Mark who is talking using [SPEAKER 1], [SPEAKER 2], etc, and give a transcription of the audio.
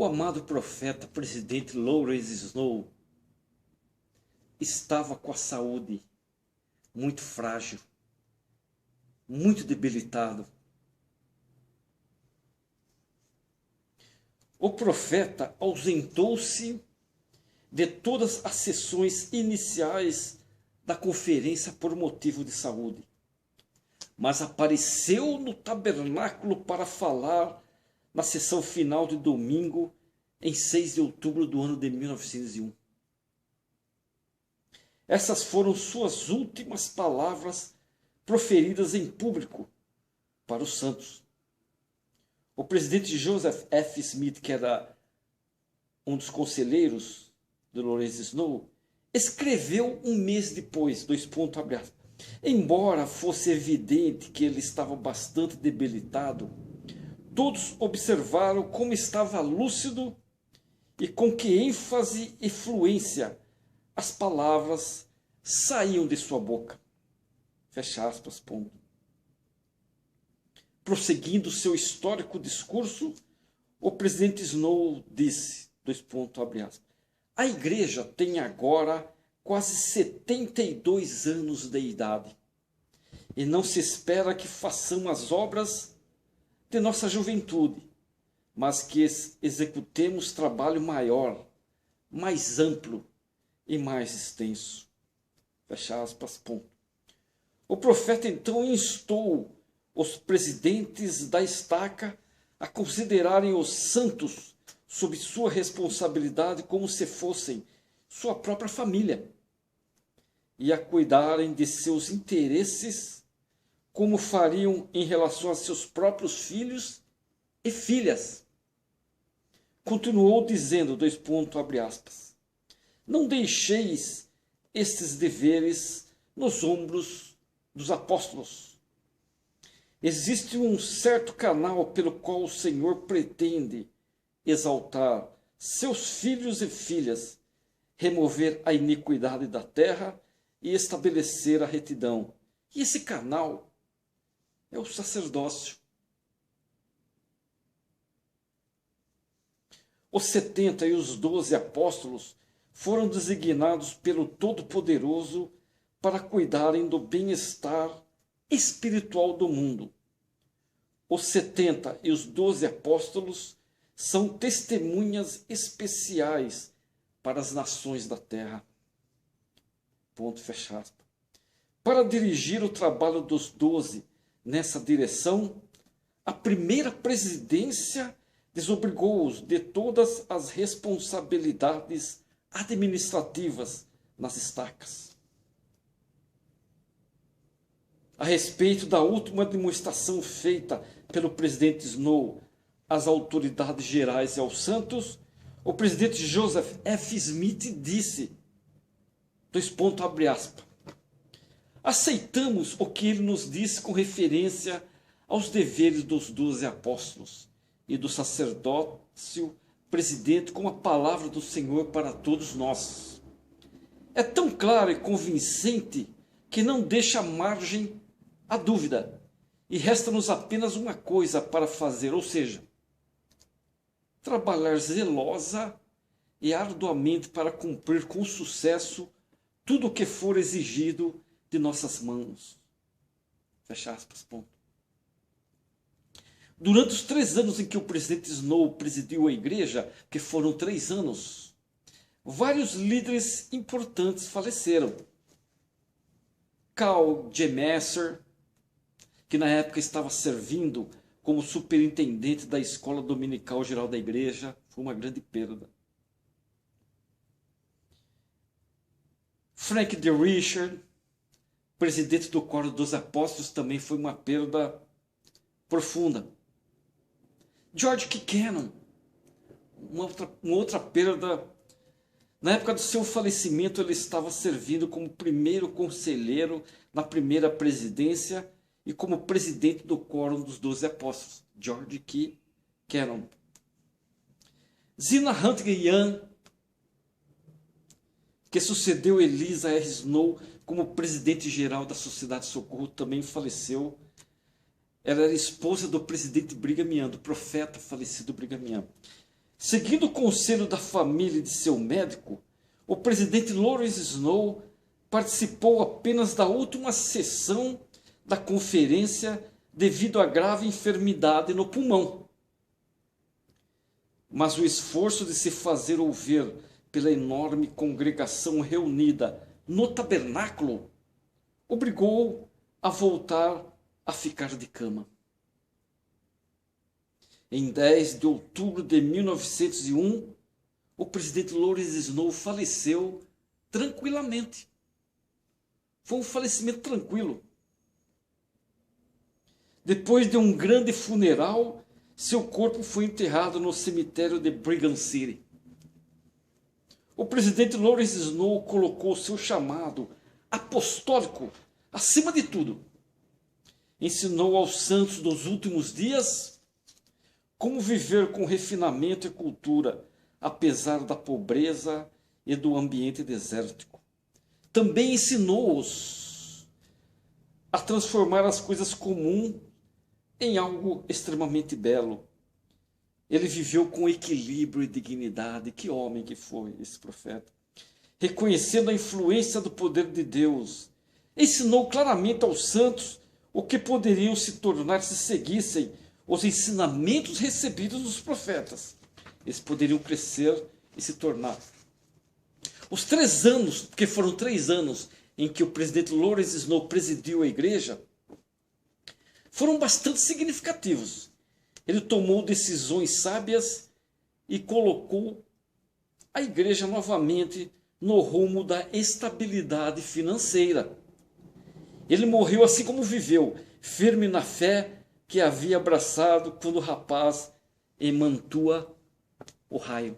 [SPEAKER 1] O amado profeta, presidente Lawrence Snow, estava com a saúde muito frágil, muito debilitado. O profeta ausentou-se de todas as sessões iniciais da conferência por motivo de saúde, mas apareceu no tabernáculo para falar na sessão final de domingo, em 6 de outubro do ano de 1901. Essas foram suas últimas palavras proferidas em público para os santos. O presidente Joseph F. Smith, que era um dos conselheiros de Lawrence Snow, escreveu um mês depois, embora fosse evidente que ele estava bastante debilitado, todos observaram como estava lúcido e com que ênfase e fluência as palavras saíam de sua boca. Fecha aspas, ponto. Prosseguindo seu histórico discurso, o presidente Snow disse, a igreja tem agora quase 72 anos de idade e não se espera que façamos as obras de nossa juventude, mas que executemos trabalho maior, mais amplo e mais extenso. Fecha aspas, ponto. O profeta então instou os presidentes da estaca a considerarem os santos sob sua responsabilidade como se fossem sua própria família e a cuidarem de seus interesses como fariam em relação a seus próprios filhos e filhas. Continuou dizendo, não deixeis estes deveres nos ombros dos apóstolos. Existe um certo canal pelo qual o Senhor pretende exaltar seus filhos e filhas, remover a iniquidade da terra e estabelecer a retidão. E esse canal é o sacerdócio. Os 70 e os 12 apóstolos foram designados pelo Todo-Poderoso para cuidarem do bem-estar espiritual do mundo. Os 70 e os 12 apóstolos são testemunhas especiais para as nações da terra. Ponto fechado. Para dirigir o trabalho dos 12 nessa direção, a primeira presidência desobrigou-os de todas as responsabilidades administrativas nas estacas. A respeito da última demonstração feita pelo presidente Snow às autoridades gerais e aos santos, o presidente Joseph F. Smith disse, aceitamos o que ele nos disse com referência aos deveres dos 12 apóstolos e do sacerdócio presidente como a palavra do Senhor para todos nós. É tão claro e convincente que não deixa margem à dúvida e resta-nos apenas uma coisa para fazer, ou seja, trabalhar zelosa e arduamente para cumprir com sucesso tudo o que for exigido de nossas mãos. Fecha aspas, ponto. Durante os 3 anos em que o presidente Snow presidiu a igreja, que foram 3 anos, vários líderes importantes faleceram. Carl G. Messer, que na época estava servindo como superintendente da Escola Dominical Geral da Igreja, foi uma grande perda. Frank D. Richard, presidente do Coro dos Apóstolos, também foi uma perda profunda. George K. Cannon, uma outra perda. Na época do seu falecimento, ele estava servindo como primeiro conselheiro na primeira presidência e como presidente do Quórum dos 12 Apóstolos, George K. Cannon. Zina Huntly Young, que sucedeu Elisa R. Snow como presidente-geral da Sociedade de Socorro, também faleceu. Ela era esposa do presidente Brigham Young, do profeta falecido Brigham Young. Seguindo o conselho da família e de seu médico, o presidente Lawrence Snow participou apenas da última sessão da conferência devido à grave enfermidade no pulmão. Mas o esforço de se fazer ouvir pela enorme congregação reunida no tabernáculo obrigou-o a voltar a ficar de cama. Em 10 de outubro de 1901, o presidente Lawrence Snow faleceu tranquilamente. Foi um falecimento tranquilo. Depois de um grande funeral, seu corpo foi enterrado no cemitério de Brigham City. O presidente Lawrence Snow colocou seu chamado apostólico acima de tudo. Ensinou aos santos dos últimos dias como viver com refinamento e cultura, apesar da pobreza e do ambiente desértico. Também ensinou-os a transformar as coisas comuns em algo extremamente belo. Ele viveu com equilíbrio e dignidade. Que homem que foi esse profeta! Reconhecendo a influência do poder de Deus, ensinou claramente aos santos o que poderiam se tornar se seguissem os ensinamentos recebidos dos profetas. Eles poderiam crescer e se tornar. Os 3 anos, porque foram 3 anos em que o presidente Lawrence Snow presidiu a igreja, foram bastante significativos. Ele tomou decisões sábias e colocou a igreja novamente no rumo da estabilidade financeira. Ele morreu assim como viveu, firme na fé que havia abraçado quando o rapaz em Mantua o raio.